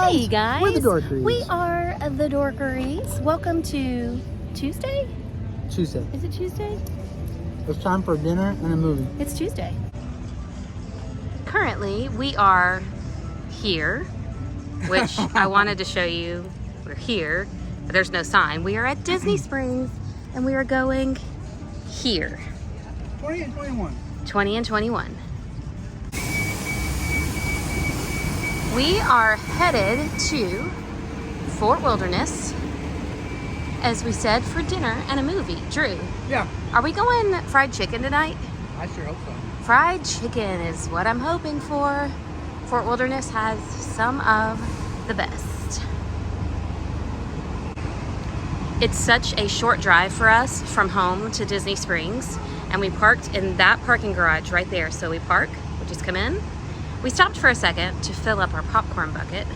Hey guys, we're the Dorkeries. We are the Dorkeries. Welcome to Tuesday? Tuesday. Is it Tuesday? It's time for dinner and a movie. It's Tuesday. Currently, we are here, which I wanted to show you. We're here, but there's no sign. We are at Disney Springs, and we are going here. 20 and 21. 20 and 21. We are headed to Fort Wilderness, as we said, for dinner and a movie. Drew, Yeah, are we going fried chicken tonight? I sure hope so. Fried chicken is what I'm hoping for. Fort Wilderness has some of the best. It's such a short drive for us from home to Disney Springs, and we parked in that parking garage right there. So we park, we just come in. We stopped for a second to fill up our popcorn bucket,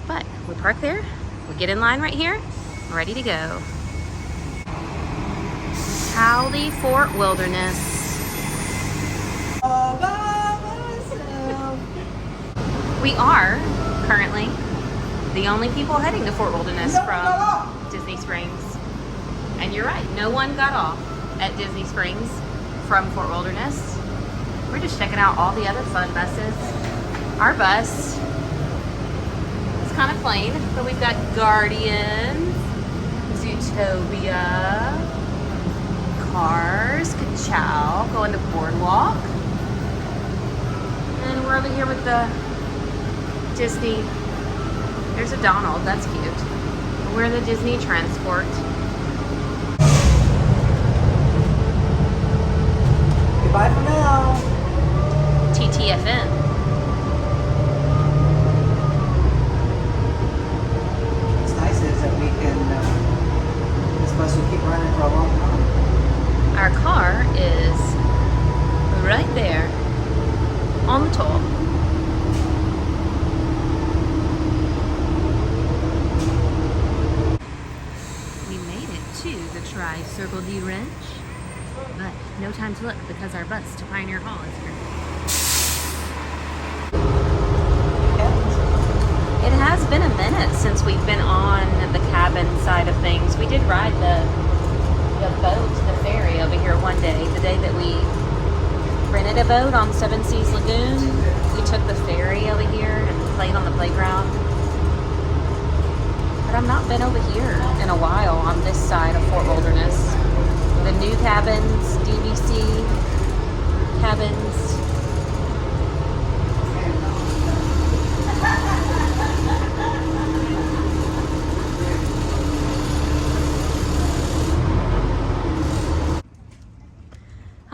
but we park there, we get in line right here, we're ready to go. Howdy, Fort Wilderness. We are currently the only people heading to Fort Wilderness from Disney Springs. And you're right, no one got off at Disney Springs from Fort Wilderness. We're just checking out all the other fun buses. Our bus is kind of plain, but we've got Guardians, Zootopia, Cars, Ka-Chow, going to Boardwalk. And we're over here with the Disney. There's a Donald, that's cute. We're the Disney Transport. Goodbye for now. TTFN. What's nice is that we can, this bus will keep running for a long time. Our car is right there on the toll. We made it to the Tri-Circle D Ranch, but no time to look because our bus to Pioneer Hall is here. It has been a minute since we've been on the cabin side of things. We did ride the boat, the ferry over here one day, the day that we rented a boat on Seven Seas Lagoon. We took the ferry over here and played on the playground. But I've not been over here in a while on this side of Fort Wilderness. The new cabins, DVC cabins.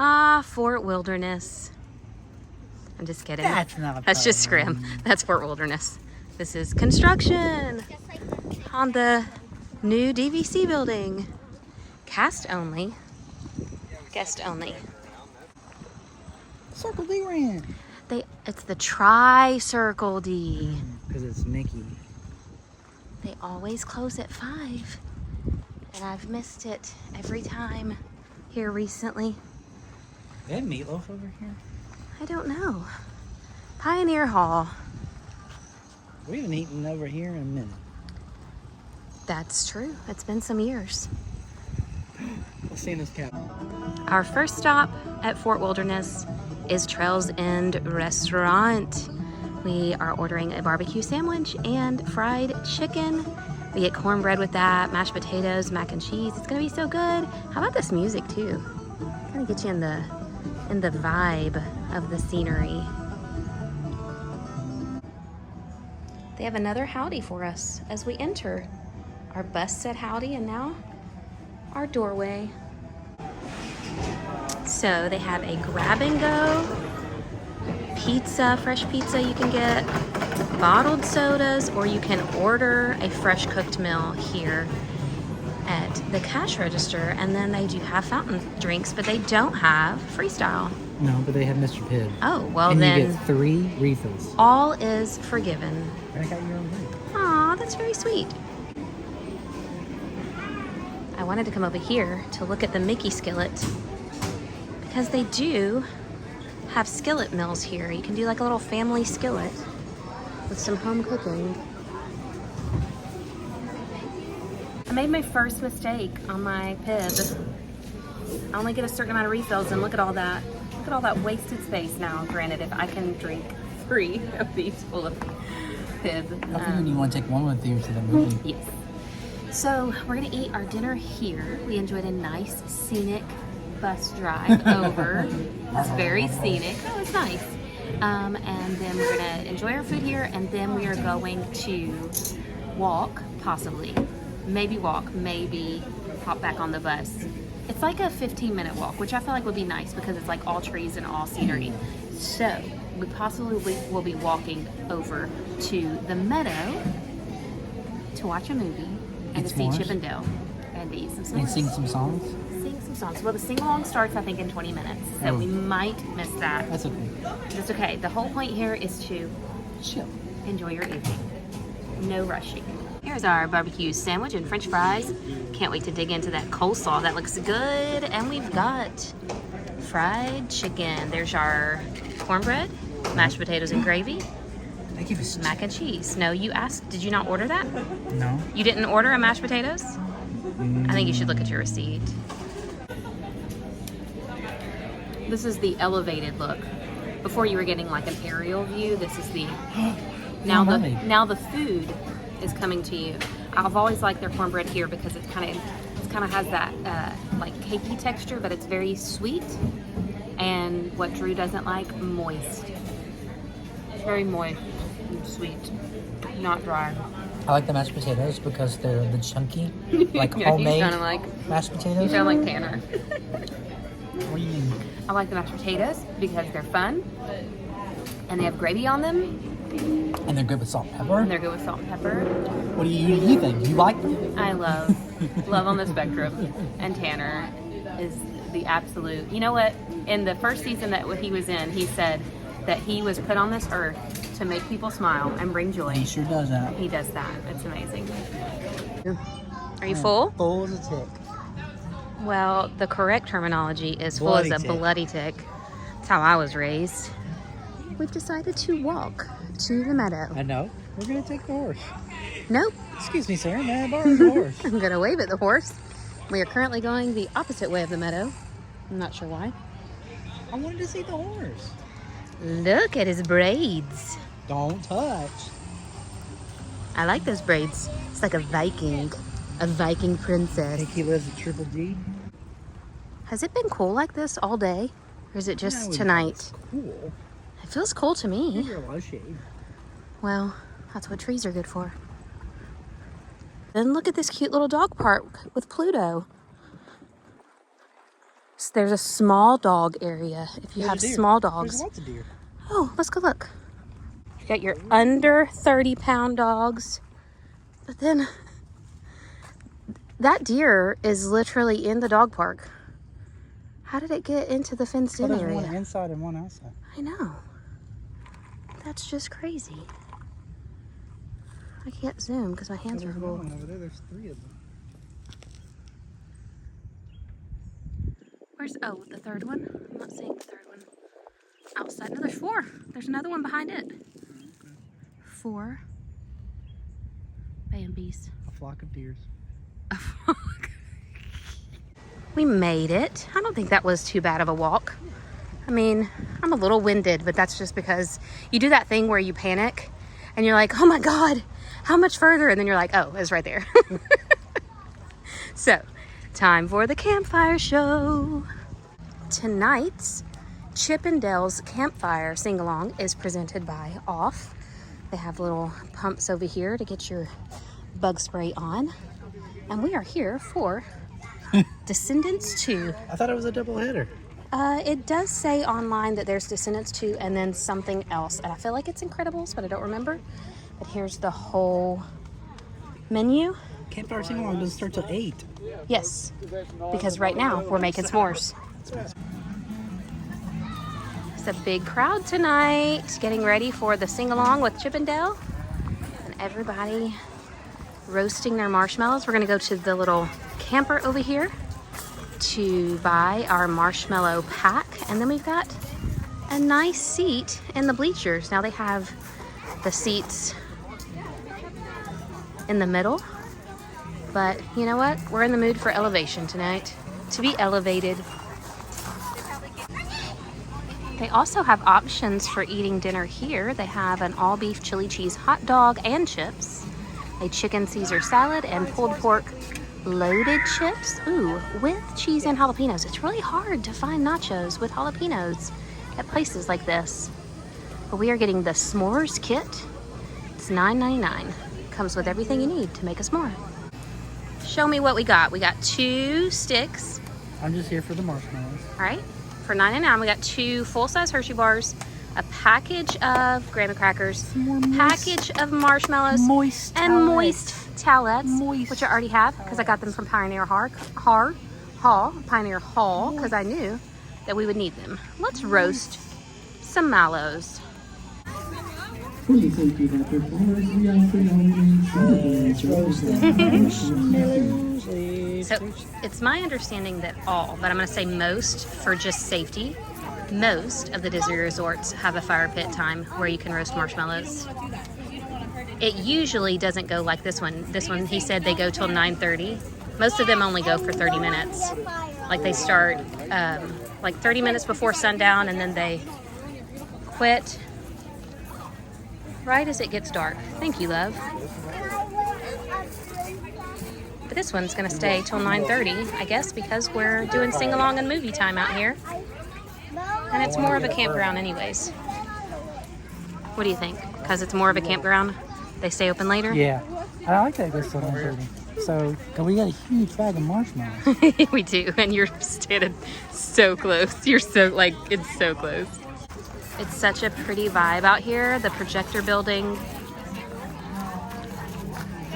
Ah, Fort Wilderness. I'm just kidding. That's not That's just Scrim. That's Fort Wilderness. This is construction on the new DVC building. Cast only. Guest only. Circle D Ranch. It's the Tri-Circle D. Because it's Mickey. They always close at 5. And I've missed it every time here recently. They have meatloaf over here? I don't know. Pioneer Hall. We haven't eaten over here in a minute. That's true. It's been some years. Let's see in this cabin. Our first stop at Fort Wilderness is Trails End Restaurant. We are ordering a barbecue sandwich and fried chicken. We get cornbread with that, mashed potatoes, mac and cheese. It's gonna be so good. How about this music too? Kind of get you in the vibe of the scenery. They have another howdy for us as we enter. Our bus said howdy, and now our doorway. So they have a grab and go pizza, fresh pizza you can get, bottled sodas, or you can order a fresh cooked meal here at the cash register. And then they do have fountain drinks, but they don't have freestyle. No, but they have Mr. Pibb. Oh, well and then you get 3 refills. all is forgiven. I got your own drink. Aw, that's very sweet. I wanted to come over here to look at the Mickey skillet because they do have skillet meals here. You can do like a little family skillet with some home cooking. I made my first mistake on my Pib. I only get a certain amount of refills, and look at all that. Look at all that wasted space now. Granted, if I can drink 3 of these full of Pib. I figured you want to take one with you to the movie. Yes. So we're gonna eat our dinner here. We enjoyed a nice scenic bus drive over. It's very scenic. Oh, it's nice. And then we're gonna enjoy our food here, and then we are going to walk, possibly. Maybe walk, maybe hop back on the bus. It's like a 15-minute walk, which I feel like would be nice because it's like all trees and all scenery. So we possibly will be walking over to the meadow to watch a movie and to see Chip and Dale and to eat some s'mores. And sing some songs? Sing some songs. Well, the sing-along starts, I think, in 20 minutes, so we might miss that. That's okay. It's okay. The whole point here is to Chill. enjoy your evening. No rushing. Here's our barbecue sandwich and french fries. Can't wait to dig into that coleslaw. That looks good. And we've got fried chicken. There's our cornbread, mashed potatoes and gravy, They give us mac and cheese. No, you asked, did you not order that? No. You didn't order a mashed potatoes? I think you should look at your receipt. This is the elevated look. Before you were getting like an aerial view, this is the now the food is coming to you. I've always liked their cornbread here because it kind of has that like cakey texture, but it's very sweet. And what Drew doesn't like, moist. It's very moist and sweet, not dry. I like the mashed potatoes because they're the chunky, like Yeah, homemade you sound like mashed potatoes. you sound like Tanner. What do you mean? I like the mashed potatoes because they're fun and they have gravy on them And they're good with salt and pepper. and they're good with salt and pepper. What do you think? You like them? I love on the spectrum, and Tanner is the absolute. You know what? In the first season that he was in, he said that he was put on this earth to make people smile and bring joy. He sure does that. He does that. It's amazing. Are you full? Full as a tick. Well, the correct terminology is full Bloody as a tick. bloody tick. That's how I was raised. We've decided to walk to the meadow. I know. We're gonna take the horse. Nope. Excuse me, sir. May I borrow the horse? I'm gonna wave at the horse. We are currently going the opposite way of the meadow. I'm not sure why. I wanted to see the horse. Look at his braids. Don't touch. I like those braids. It's like a Viking princess. Think he lives at Triple D? Has it been cool like this all day? Or is it just No, tonight? it's cool. It feels cool to me. You're a lot of shade. Well, that's what trees are good for. Then look at this cute little dog park with Pluto. So there's a small dog area if you have small dogs. There's lots of deer. Oh, let's go look. You got your under 30-pound dogs. But then that deer is literally in the dog park. How did it get into the fenced in There's area? one inside and one outside. I know. That's just crazy. I can't zoom because my hands are There's full. one over there. There's 3 of them. Where's, oh, the third one? I'm not seeing the third one. Outside. No, there's 4. There's another one behind it. 4 Bambies. A flock of deers. We made it. I don't think that was too bad of a walk. I mean, I'm a little winded, but that's just because you do that thing where you panic and you're like, oh my God, how much further? And then you're like, oh, it's right there. So, time for the campfire show. Tonight's Chip and Dale's campfire sing-along is presented by Off. They have little pumps over here to get your bug spray on. And we are here for Descendants 2. I thought it was a double header. It does say online that there's Descendants 2 and then something else. And I feel like it's Incredibles, but I don't remember. But here's the whole menu. Campfire sing along doesn't start till 8. Yes, because right now we're making s'mores. It's a big crowd tonight, getting ready for the sing-along with Chip and Dale. And everybody roasting their marshmallows. We're gonna go to the little camper over here to buy our marshmallow pack. And then we've got a nice seat in the bleachers. Now they have the seats in the middle But you know what? We're in the mood for elevation tonight. To be elevated. They also have options for eating dinner here. They have an all-beef chili cheese hot dog and chips, a chicken Caesar salad, and pulled pork loaded chips. Ooh, with cheese and jalapenos. It's really hard to find nachos with jalapenos at places like this. But we are getting the s'mores kit. It's $9.99. Comes with everything you need to make a s'more. Show me what we got. We got 2 sticks. I'm just here for the marshmallows. All right. For $9.99, we got 2 full-size Hershey bars, a package of graham crackers, package of marshmallows, moist towelettes, which I already have because I got them from Pioneer Hall, because I knew that we would need them. Let's roast some mallows. So it's my understanding that all, but I'm going to say most for just safety, most of the Disney resorts have a fire pit time where you can roast marshmallows. It usually doesn't go like this one. This one, he said they go till 9:30. Most of them only go for 30 minutes. Like they start like 30 minutes before sundown and then they quit right as it gets dark. Thank you, love. But this one's gonna stay till 9:30, I guess, because we're doing sing-along and movie time out here. And it's more of a campground anyways. What do you think? Because it's more of a campground, they stay open later? Yeah. I like that it goes till 9:30. So, cause we got a huge bag of marshmallows. We do, and you're standing so close. You're so, like, it's so close. It's such a pretty vibe out here. The projector building.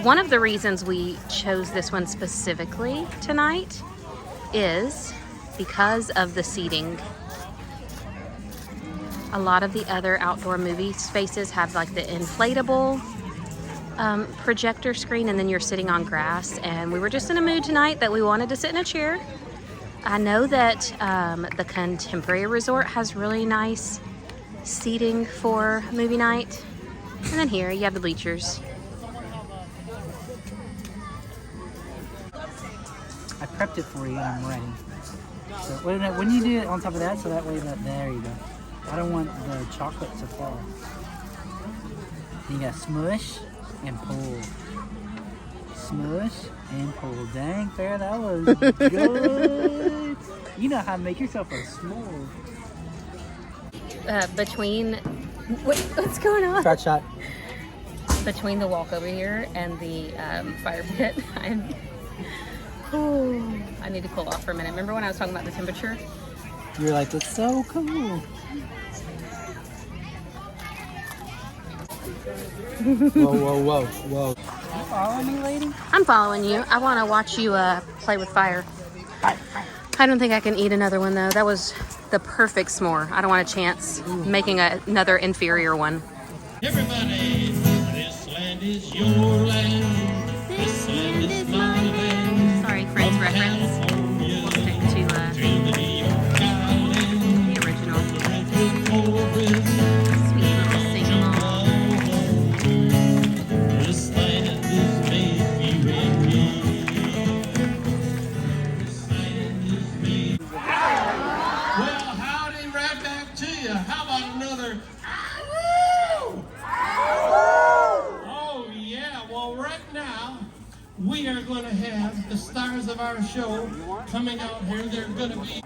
One of the reasons we chose this one specifically tonight is because of the seating. A lot of the other outdoor movie spaces have like the inflatable projector screen, and then you're sitting on grass, and we were just in a mood tonight that we wanted to sit in a chair. I know that the Contemporary Resort has really nice seating for movie night, and then here you have the bleachers. I prepped it for you and I'm ready. So when you do it on top of that, so that way there you go. I don't want the chocolate to fall. You got smush and pull. Smush and pull. Dang, Farrah, that was good. You know how to make yourself a s'more. What's going on? Start shot. Between the walk over here and the fire pit, I need to cool off for a minute. Remember when I was talking about the temperature? You're like, it's so cool. Whoa. You following me, lady? I'm following you. I want to watch you play with fire. I don't think I can eat another one, though. That was the perfect s'more. I don't want a chance making another inferior one. Everybody, this land is your land. This land is my land. Sorry, Friends reference. We'll stick to the original. Sweet little sing-along. This land is made for you and me. This land is made. Well, howdy, right back to you. How about another? Oh yeah, well right now we are going to have the stars of our show coming out here. They're going to be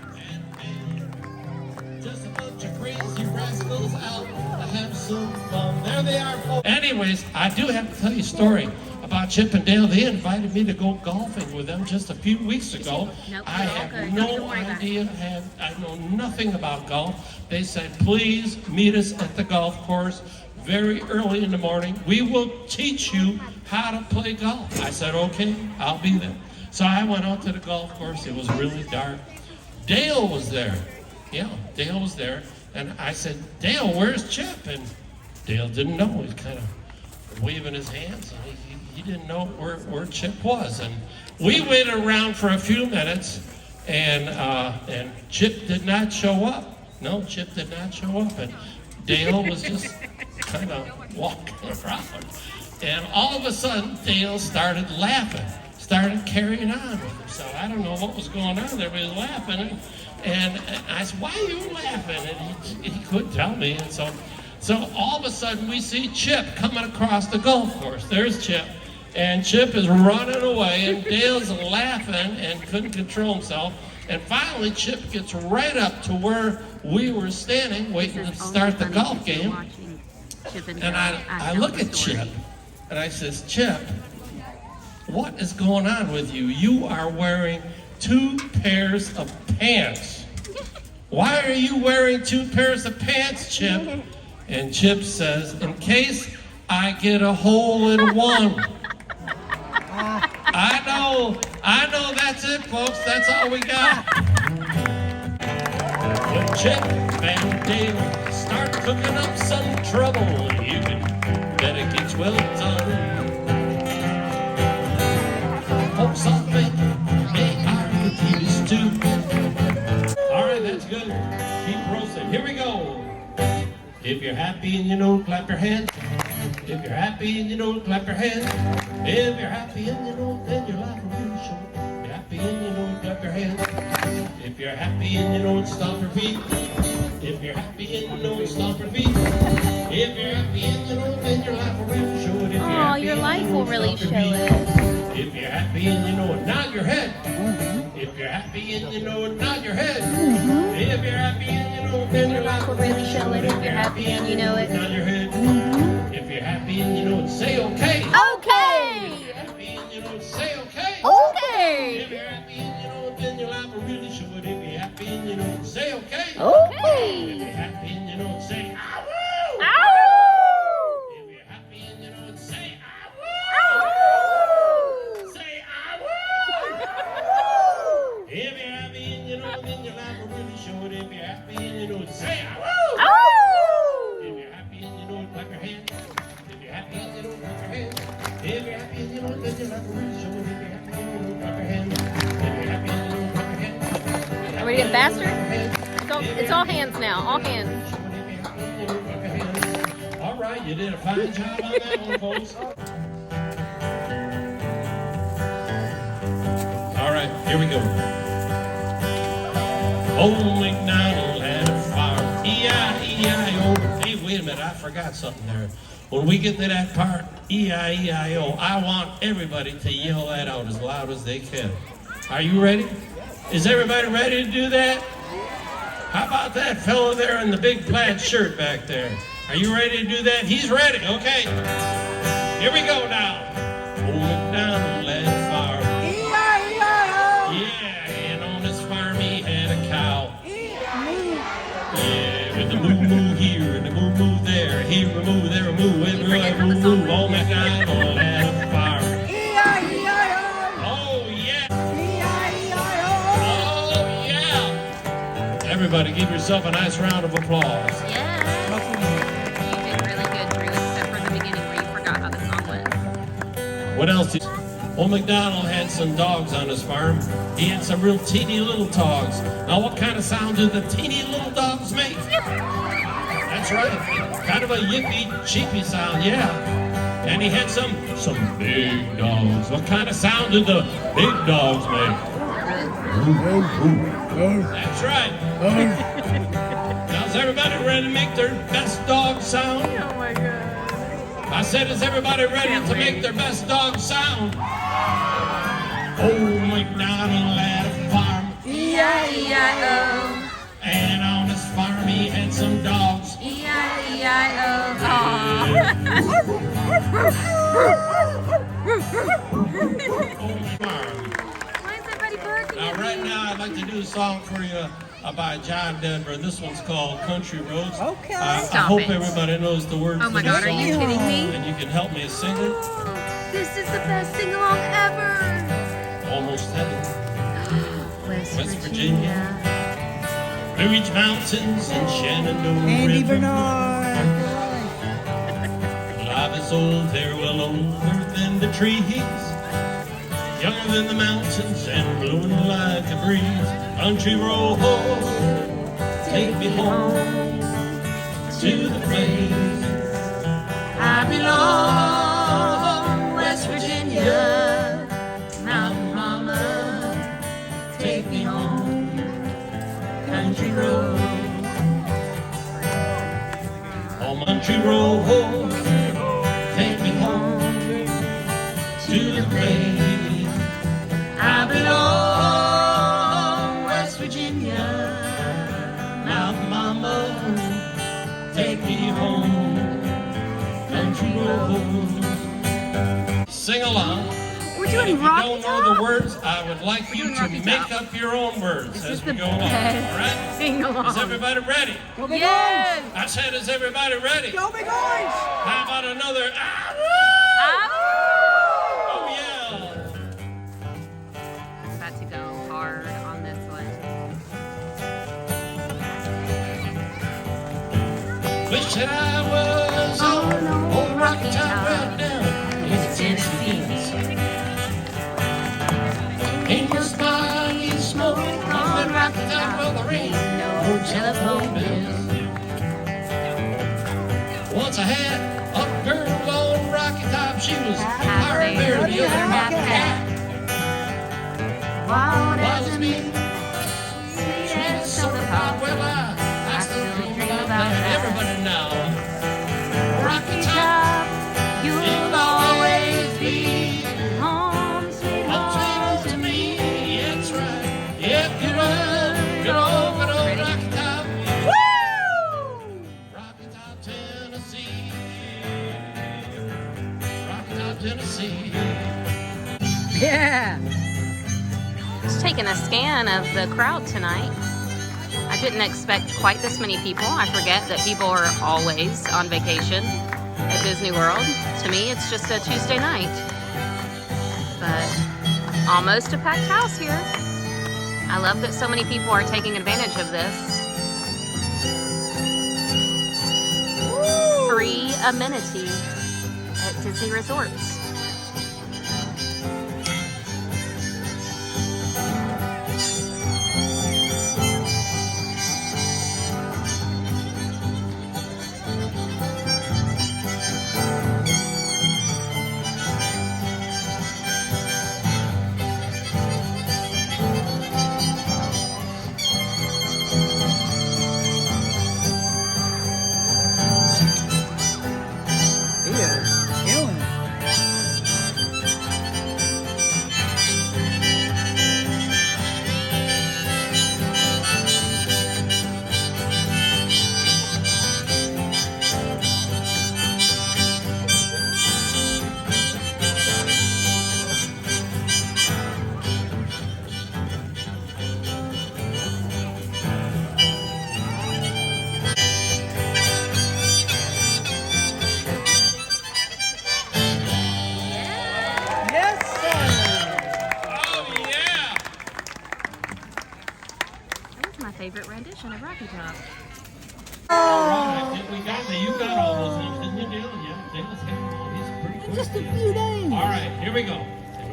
just a bunch of crazy rascals out to have some fun. There they are, folks. Anyways, I do have to tell you a story about Chip and Dale. They invited me to go golfing with them just a few weeks ago. Nope, I have no idea, I know nothing about golf. They said, please meet us at the golf course very early in the morning. We will teach you how to play golf. I said, okay, I'll be there. So I went out to the golf course. It was really dark. Dale was there. Yeah, Dale was there. And I said, Dale, where's Chip? And Dale didn't know. He was kind of waving his hands. And he didn't know where Chip was. And we waited around for a few minutes, and Chip did not show up. No, Chip did not show up. And Dale was just kind of walking around. And all of a sudden, Dale started laughing. started carrying on with himself. I don't know what was going on. Everybody was laughing. And I said, why are you laughing? And he couldn't tell me. And so all of a sudden we see Chip coming across the golf course. There's Chip. And Chip is running away, and Dale's laughing and couldn't control himself. And finally, Chip gets right up to where we were standing, waiting to start the golf game. And I look at Chip, and I says, Chip, what is going on with you? You are wearing 2 pairs of pants. Why are you wearing 2 pairs of pants, Chip? And Chip says, in case I get a hole in one. I know that's it, folks. That's all we got. When Chip and Dale start cooking up some trouble, you can bet it gets well done. Folks all think they are the keys too. All right, that's good. Keep roasting. Here we go. If you're happy and you know it, clap your hands. If you're happy and you know it, clap your hands. If you're happy and you know it, then your life will really show. If you're happy and you know it, clap your hands. If you're happy and you know it, stomp your feet. If you're happy and you know it, stomp your feet. If you're happy and you know it, then your life will really show it. Oh, your life will really show it. If you're happy and you know it, nod your head. If you're happy and you know it, nod your head. If you're happy and you know it, then your life will really show it. If you're happy and you know it, nod your head. If you're happy and you know it, say okay. okay. If you're happy and you know it, say okay. Okay. If you're happy and you know it, then your life will really show it. If you're happy and you know it, say okay. Okay. If you're happy and you know it, say ah woo. Ow! If you're happy and you know it, say ah Ow! woo. Say ah woo. If you're happy and you know it, then your life will really show it. If you're happy and you know it, say ah woo. Ow! If you're happy and you know it, clap your hands. If you're happy and you know it, clap your hands. If you're happy and you know it, then your life will really show it. If you're happy and you know it, clap your hands. If you're happy and you know it, clap your hands. Are we getting faster? It's all hands now. All hands. All right, you did a fine job on that one, folks. All right, here we go. Old MacDonald had a farm, E-I-E-I-O. Hey, wait a minute, I forgot something there. When we get to that part, E-I-E-I-O, I want everybody to yell that out as loud as they can. Are you ready? Is everybody ready to do that? How about that fellow there in the big plaid shirt back there? Are you ready to do that? He's ready. Okay. Here we go now. Old MacDonald had a farm. E-I-E-I-O. Yeah, and on his farm he had a cow. Yeah, with the moo-moo here and the moo-moo there. Here a moo, there a moo, everywhere moo-moo. Old MacDonald had a farm. E-I-E-I-O. Oh, yeah. E-I-E-I-O. Oh, yeah. Everybody give yourself a nice round of applause. Yeah. You did really good, Drew, except for the beginning where you forgot how the song went. What else did Old MacDonald had some dogs on his farm. He had some real teeny little dogs. Now what kind of sound do the teeny little dogs make? That's right. Kind of a yippy, cheepy sound, yeah. And he had some big dogs. What kind of sound did the big dogs make? That's right. Now is everybody ready to make their best dog sound? Oh my God. I said, is everybody ready to make their best dog sound? Old MacDonald had a farm. E-I-E-I-O. And on his farm he had some dogs. E-I-E-I-O. Farm. Why is everybody barking? Now right now I'd like to do a song for you by John Denver. This one's called Country Roads. Okay. I Stop hope it. everybody knows the words Oh to my this God, are song. you kidding me? And you can help me sing it. This is the best sing-along ever. Almost heaven. West Virginia. Blue Ridge Mountains and Shenandoah Andy River. Bernard. Life is old, they're well older than the trees, younger than the mountains and blowing like a breeze. Country road, take me home to the place I belong. West Virginia, sing along. We're And doing if you Rocky don't know the Top. words, I would like you to make up your own words This as is we the go along. All best right? sing along. Is everybody ready? Yes. I said, is everybody ready? Go Big Orange! How about another? Ah, Ow. oh yeah! About to go hard on this one. Wish that I was on old Rocky Top right now in Tennessee. In your smiley smoke on Rocky Top, well there ain't no telephone bills. Once I had a girl on Rocky Top, she was higher than the other half cat. Wild Was me, sweetest soda pop. Well, I still dream about that. Everybody now. Rocky Top, you'll always be home, sweet home home. sweet home to me. That's right. Yep, good old Rocky Top. Rocky Top, Tennessee. Rocky Top, Tennessee. Yeah! Just taking a scan of the crowd tonight. I didn't expect quite this many people. I forget that people are always on vacation at Disney World. To me, it's just a Tuesday night. But almost a packed house here. I love that so many people are taking advantage of this. Free amenity at Disney Resorts. Killing it. Yes, sir! Oh, yeah! That was my favorite rendition of Rocky Top. All right, we got that. You got all those names, didn't you, Dale? Yeah, Dale's got all these pretty quick. Just a few days. All right, here we go.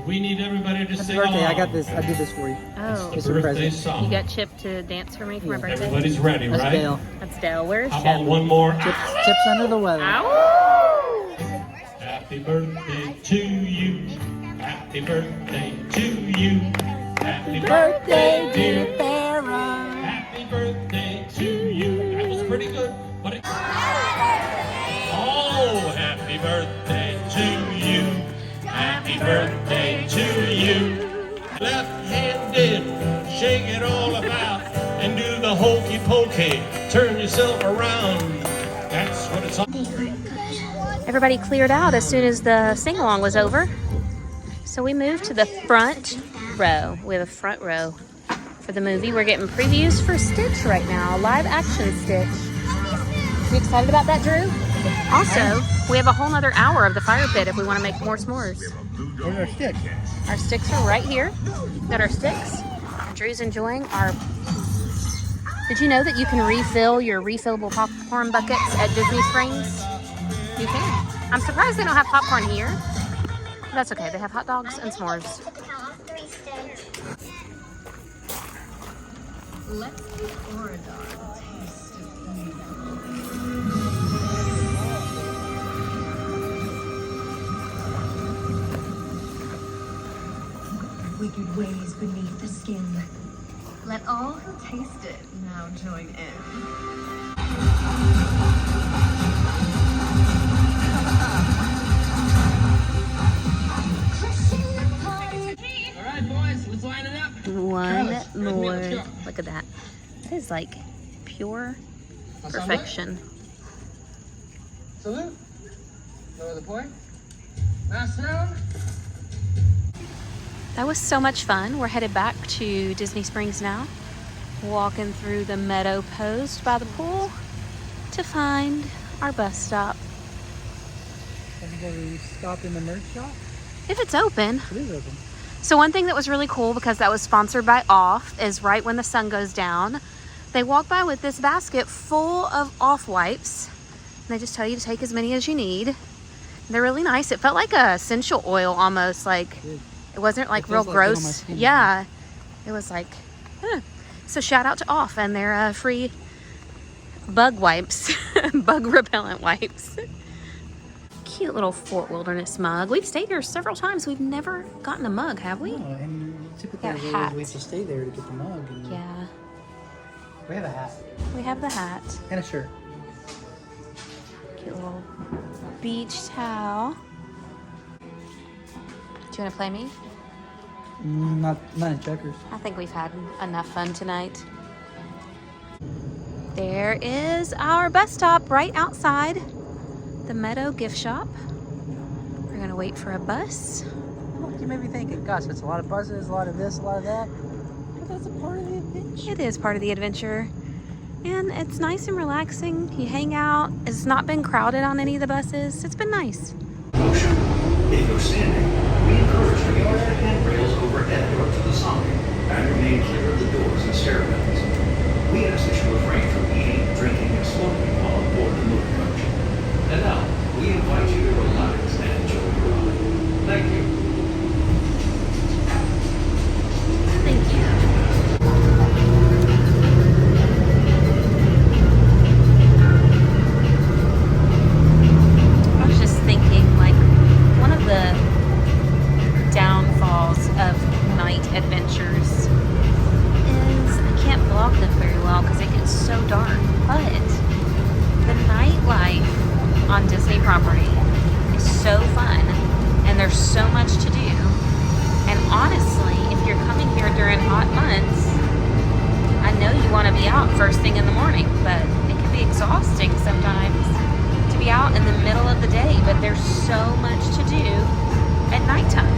We need everybody to Happy sing birthday, along. I got this. I did this for you. Oh, The It's a birthday present. song. you got Chip to dance for me for my birthday? Everybody's ready, That's right? Dale. That's Dale. Where's How Chip? about one more? Chips under the weather. Ow! Happy birthday to you. Happy birthday to you. Happy birthday, dear. Farrah. Happy birthday to you. That was pretty good. But it... Oh, happy birthday to you. Happy birthday to you. Left-handed, shake it all about and do the hokey pokey. Turn yourself around. That's what it's all. Everybody cleared out as soon as the sing-along was over. So we moved to the front row. We have a front row for the movie. We're getting previews for Stitch right now, live action Stitch. You excited about that, Drew? Also, we have a whole nother hour of the fire pit if we want to make more s'mores. Where's our stick? Our sticks are right here. Got our sticks. Drew's enjoying our... Did you know that you can refill your refillable popcorn buckets at Disney Springs? You can. I'm surprised they don't have popcorn here. That's okay. They have hot dogs and s'mores. Let's give Oradon a taste of evil. Wicked ways beneath the skin. Let all who taste it now join in. All right, boys, let's line it up. One Travis, more. let's go. Look at that. That is like pure perfection. Salute. Lower the point. Last round. That was so much fun. We're headed back to Disney Springs now. Walking through the meadow post by the pool to find our bus stop. Have you ever stopped in the merch shop? If it's open. It is open. So one thing that was really cool, because that was sponsored by Off, is right when the sun goes down, they walk by with this basket full of Off wipes. And they just tell you to take as many as you need. They're really nice. It felt like a essential oil almost, like it wasn't like real feels like good on my gross. skin. Yeah, it was like, So shout out to Off and their free bug wipes, bug repellent wipes. Cute little Fort Wilderness mug. We've stayed here several times. We've never gotten a mug, have we? Oh, and typically Got a we hat. always wait to stay there to get the mug. And Yeah, we have a hat we have the hat. and a shirt. Cute little beach towel. Do you want to play me? Not in checkers. I think we've had enough fun tonight. There is our bus stop right outside the Meadow gift shop. We're gonna wait for a bus. Well, you may be thinking, gosh, it's a lot of buses, a lot of this, a lot of that. But that's a part of the adventure. It is part of the adventure. And it's nice and relaxing. You hang out. It's not been crowded on any of the buses. It's been nice. Motion. If you're standing, we encourage you to use the handrails overhead or to the side and remain clear of the doors and stairwells. We ask that you refrain from eating, drinking, and smoking while on board the moving coach. And now, we invite you to relax and enjoy your ride. Thank you. Thank you. I was just thinking, like, one of the downfalls of night adventures is I can't vlog them very well because it gets so dark. But the nightlife on Disney property is so fun, and there's so much to do. And honestly, if you're coming here during hot months, I know you want to be out first thing in the morning, but it can be exhausting sometimes to be out in the middle of the day. But there's so much to do at nighttime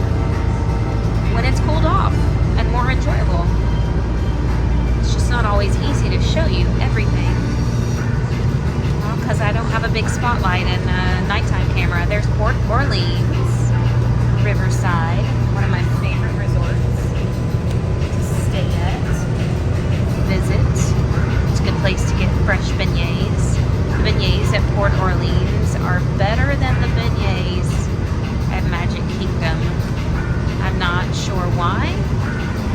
when it's cooled off and more enjoyable. It's just not always easy to show you everything. Well, because I don't have a big spotlight and a nighttime camera. There's Port Orleans, Riverside, one of my favorite resorts to stay at, visit. It's a good place to get fresh beignets. The beignets at Port Orleans are better than the beignets at Magic Kingdom. I'm not sure why,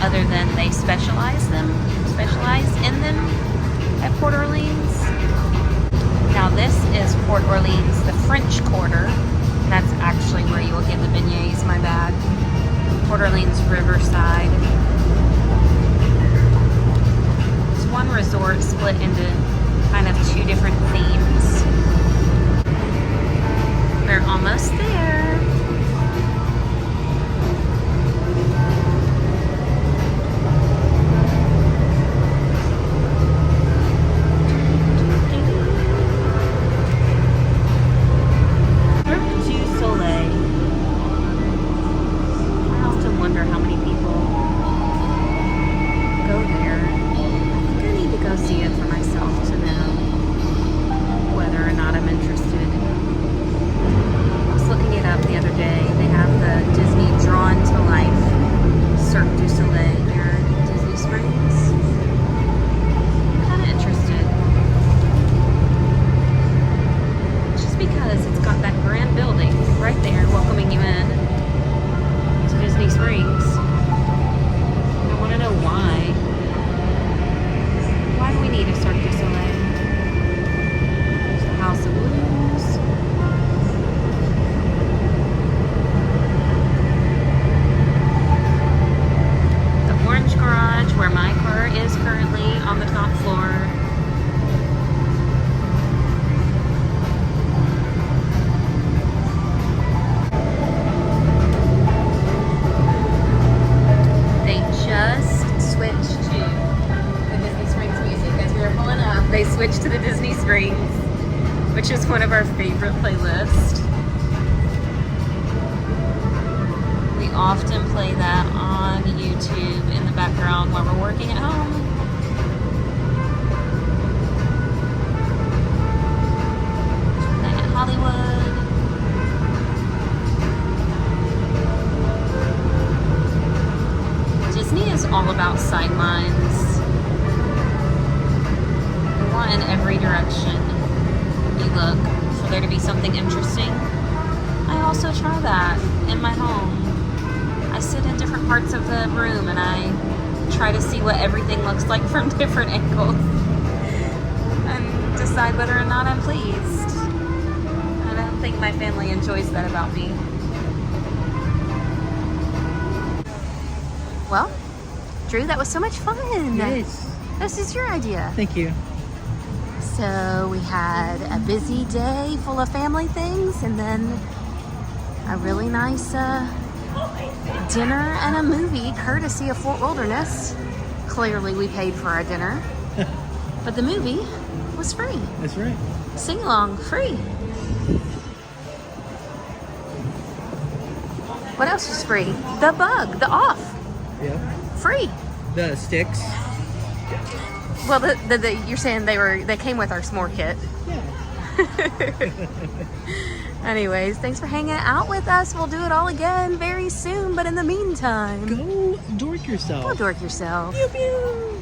other than they specialize in them at Port Orleans. Now this is Port Orleans, the French Quarter. That's actually where you will get the beignets, my bad. Port Orleans Riverside. It's one resort split into kind of two different themes. We're almost there. They switched to the Disney Springs, which is one of our favorite playlists. We often play that on YouTube in the background while we're working at home. Planet Hollywood. Disney is all about sightlines. You want in every direction you look for there to be something interesting. I also try that in my home. I sit in different parts of the room and I try to see what everything looks like from different angles and decide whether or not I'm pleased. I don't think my family enjoys that about me. Well, Drew, that was so much fun. Yes. This is your idea. Thank you. So we had a busy day full of family things and then a really nice dinner and a movie courtesy of Fort Wilderness. Clearly we paid for our dinner, but the movie was free. That's right. Sing along, free. What else was free? The bug, the off, Yeah. free. The sticks. Well, you're saying they came with our s'more kit. Yeah. Anyways, thanks for hanging out with us. We'll do it all again very soon, but in the meantime, Go dork yourself. go dork yourself. Pew pew.